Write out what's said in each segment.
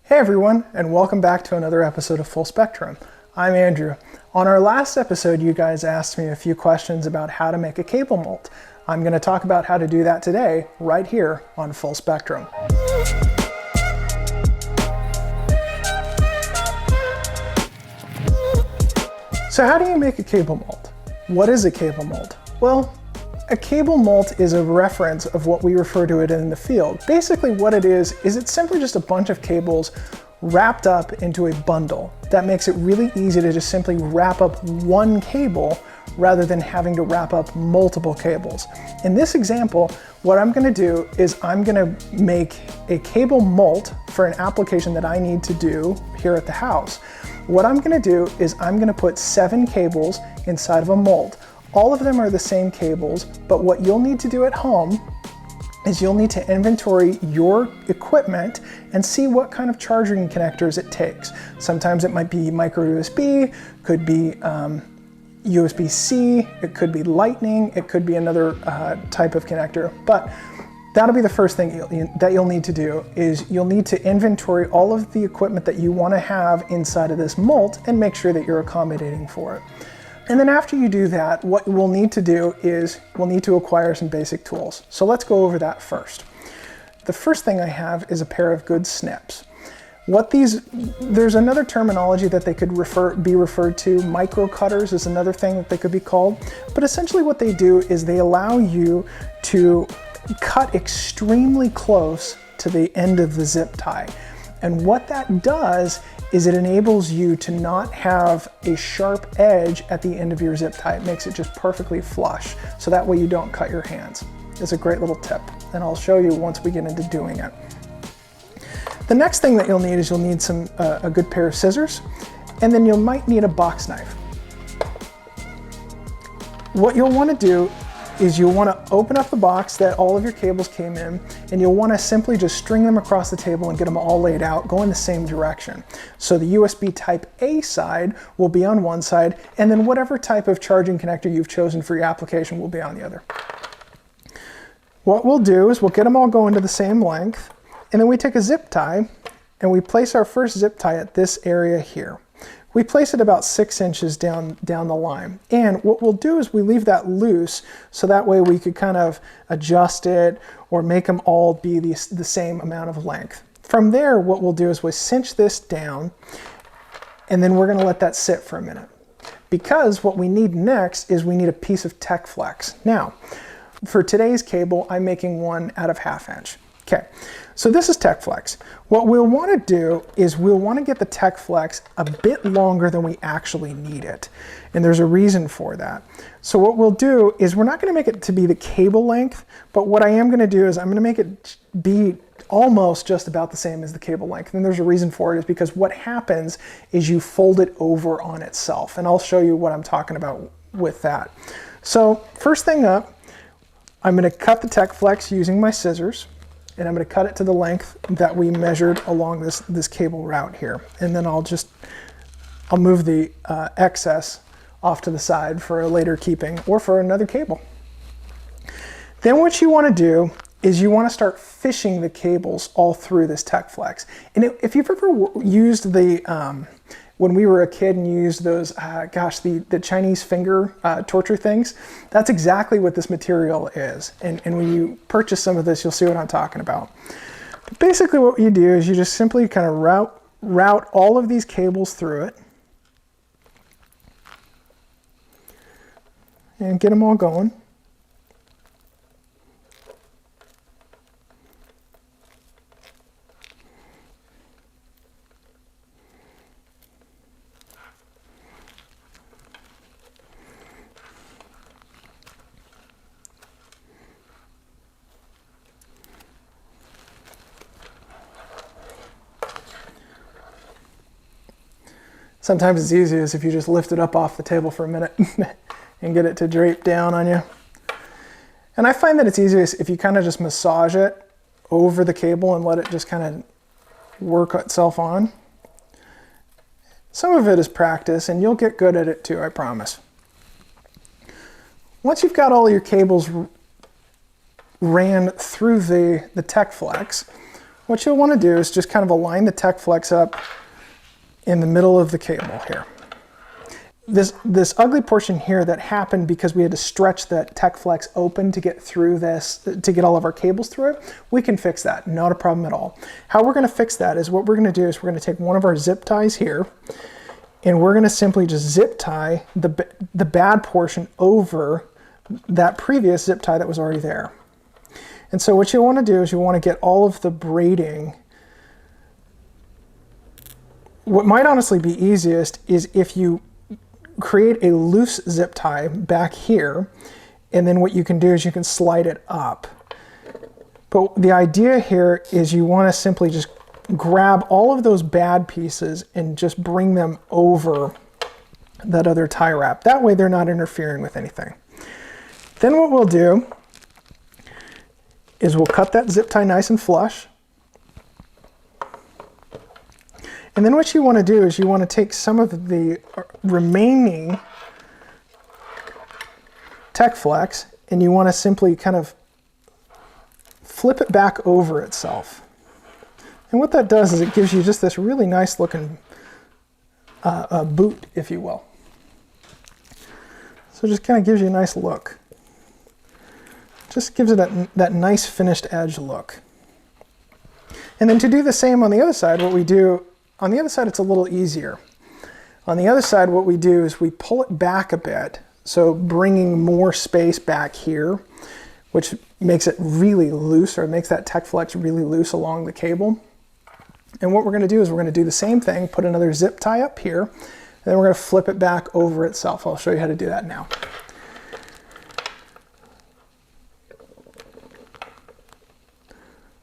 Hey everyone, and welcome back to another episode of Full Spectrum. I'm Andrew. On our last episode, you guys asked me a few questions about how to make a cable molt. I'm going to talk about how to do that today, right here on Full Spectrum. So how do you make a cable molt? What is a cable molt? Well, a cable molt is a reference of what we refer to it in the field. Basically what it is it's simply just a bunch of cables wrapped up into a bundle. That makes it really easy to just simply wrap up one cable rather than having to wrap up multiple cables. In this example, what I'm gonna do is I'm gonna make a cable molt for an application that I need to do here at the house. What I'm gonna do is I'm gonna put 7 cables inside of a molt. All of them are the same cables, but what you'll need to do at home is you'll need to inventory your equipment and see what kind of charging connectors it takes. Sometimes it might be micro USB, could be USB-C, it could be lightning, it could be another type of connector, but that'll be the first thing that you'll need to do is you'll need to inventory all of the equipment that you want to have inside of this molt and make sure that you're accommodating for it. And then after you do that, what we'll need to do is we'll need to acquire some basic tools. So let's go over that first. The first thing I have is a pair of good snips. There's another terminology that they could be referred to. Micro cutters is another thing that they could be called. But essentially what they do is they allow you to cut extremely close to the end of the zip tie. And what that does is it enables you to not have a sharp edge at the end of your zip tie. It makes it just perfectly flush, so that way you don't cut your hands. It's a great little tip, and I'll show you once we get into doing it. The next thing that you'll need is you'll need a good pair of scissors, and then you might need a box knife. What you'll want to do is you'll want to open up the box that all of your cables came in, and you'll want to simply just string them across the table and get them all laid out, go in the same direction. So the USB type A side will be on one side, and then whatever type of charging connector you've chosen for your application will be on the other. What we'll do is we'll get them all going to the same length, and then we take a zip tie and we place our first zip tie at this area here. We place it about 6 inches down the line. And what we'll do is we leave that loose so that way we could kind of adjust it or make them all be the same amount of length. From there, what we'll do is we cinch this down, and then we're going to let that sit for a minute. Because what we need next is we need a piece of tech flex. Now, for today's cable, I'm making one out of 1/2 inch. Okay, so this is tech flex. What we'll want to do is we'll want to get the tech flex a bit longer than we actually need it. And there's a reason for that. So what we'll do is we're not going to make it to be the cable length, but what I am going to do is I'm going to make it be almost just about the same as the cable length. And there's a reason for it is because what happens is you fold it over on itself. And I'll show you what I'm talking about with that. So first thing up, I'm going to cut the tech flex using my scissors. And I'm going to cut it to the length that we measured along this cable route here. And then I'll move the excess off to the side for a later keeping or for another cable. Then what you want to do is you want to start fishing the cables all through this tech flex. And if you've ever used when we were a kid and used those, the Chinese finger torture things, that's exactly what this material is. And when you purchase some of this, you'll see what I'm talking about. But basically what you do is you just simply kind of route all of these cables through it and get them all going. Sometimes it's easiest if you just lift it up off the table for a minute and get it to drape down on you. And I find that it's easiest if you kind of just massage it over the cable and let it just kind of work itself on. Some of it is practice, and you'll get good at it too, I promise. Once you've got all your cables ran through the tech flex, what you'll want to do is just kind of align the tech flex up in the middle of the cable here. This ugly portion here that happened because we had to stretch that tech flex open to get through this, to get all of our cables through it, we can fix that, not a problem at all. How we're going to fix that is what we're going to do is we're going to take one of our zip ties here, and we're going to simply just zip tie the bad portion over that previous zip tie that was already there. And so what you want to do is you want to get all of the braiding. What might honestly be easiest is if you create a loose zip tie back here, and then what you can do is you can slide it up. But the idea here is you want to simply just grab all of those bad pieces and just bring them over that other tie wrap. That way they're not interfering with anything. Then what we'll do is we'll cut that zip tie nice and flush. And then what you want to do is you want to take some of the remaining tech flex and you want to simply kind of flip it back over itself. And what that does is it gives you just this really nice looking boot, if you will. So it just kind of gives you a nice look. Just gives it that nice finished edge look. And then to do the same on the other side, what we do, on the other side it's a little easier. On the other side what we do is we pull it back a bit, so bringing more space back here, which makes it really loose, or it makes that tech flex really loose along the cable. And what we're going to do is we're going to do the same thing, put another zip tie up here, and then we're going to flip it back over itself. I'll show you how to do that now.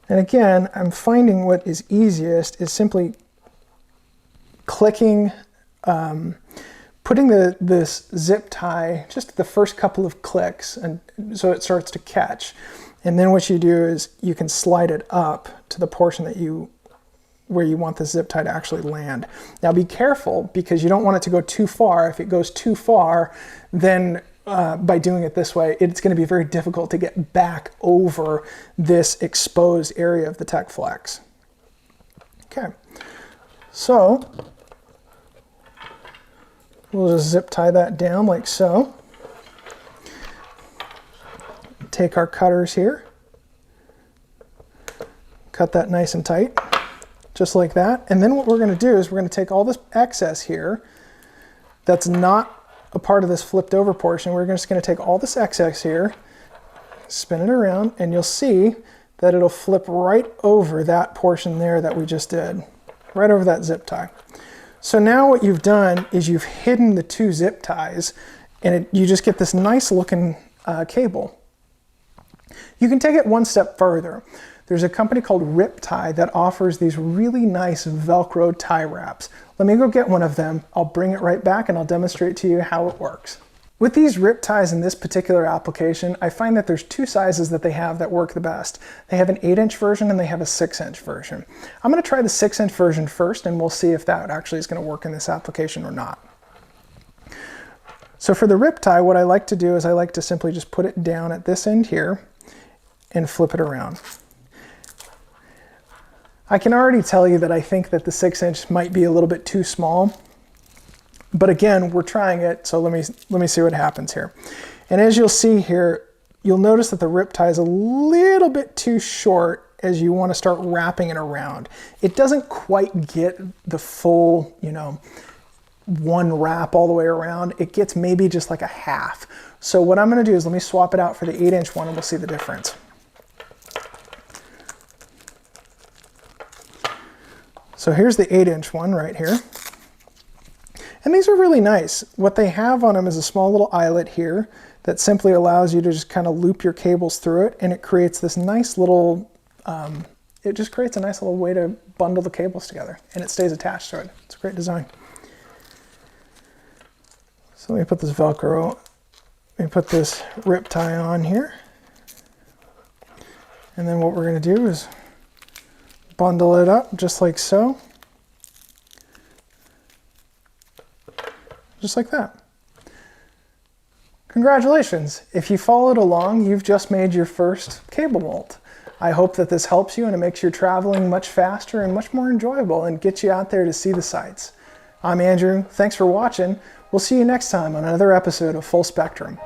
And again, I'm finding what is easiest is simply clicking, putting this zip tie, just the first couple of clicks, and so it starts to catch. And then what you do is you can slide it up to the portion that where you want the zip tie to actually land. Now be careful, because you don't want it to go too far. If it goes too far, then by doing it this way, it's going to be very difficult to get back over this exposed area of the tech flex. Okay, so we'll just zip tie that down like so. Take our cutters here, cut that nice and tight, just like that. And then what we're going to do is we're going to take all this excess here that's not a part of this flipped over portion. We're just going to take all this excess here, spin it around, and you'll see that it'll flip right over that portion there that we just did, right over that zip tie. So now what you've done is you've hidden the two zip ties, and you just get this nice looking cable. You can take it one step further. There's a company called Riptie that offers these really nice Velcro tie wraps. Let me go get one of them. I'll bring it right back and I'll demonstrate to you how it works. With these rip ties in this particular application, I find that there's two sizes that they have that work the best. They have an 8-inch version and they have a 6-inch version. I'm going to try the 6-inch version first, and we'll see if that actually is going to work in this application or not. So for the rip tie, what I like to do is I like to simply just put it down at this end here and flip it around. I can already tell you that I think that the 6-inch might be a little bit too small, but again, we're trying it, so let me see what happens here. And as you'll see here, you'll notice that the rip tie is a little bit too short as you want to start wrapping it around. It doesn't quite get the full, one wrap all the way around. It gets maybe just like a half. So what I'm going to do is let me swap it out for the 8-inch one and we'll see the difference. So here's the 8-inch one right here. And these are really nice. What they have on them is a small little eyelet here that simply allows you to just kind of loop your cables through it, and it creates this nice little, it just creates a nice little way to bundle the cables together, and it stays attached to it. It's a great design. So let me put this Velcro, let me put this rip tie on here. And then what we're going to do is bundle it up just like so. Just like that. Congratulations! If you followed along, you've just made your first cable molt. I hope that this helps you and it makes your traveling much faster and much more enjoyable and gets you out there to see the sights. I'm Andrew. Thanks for watching. We'll see you next time on another episode of Full Spectrum.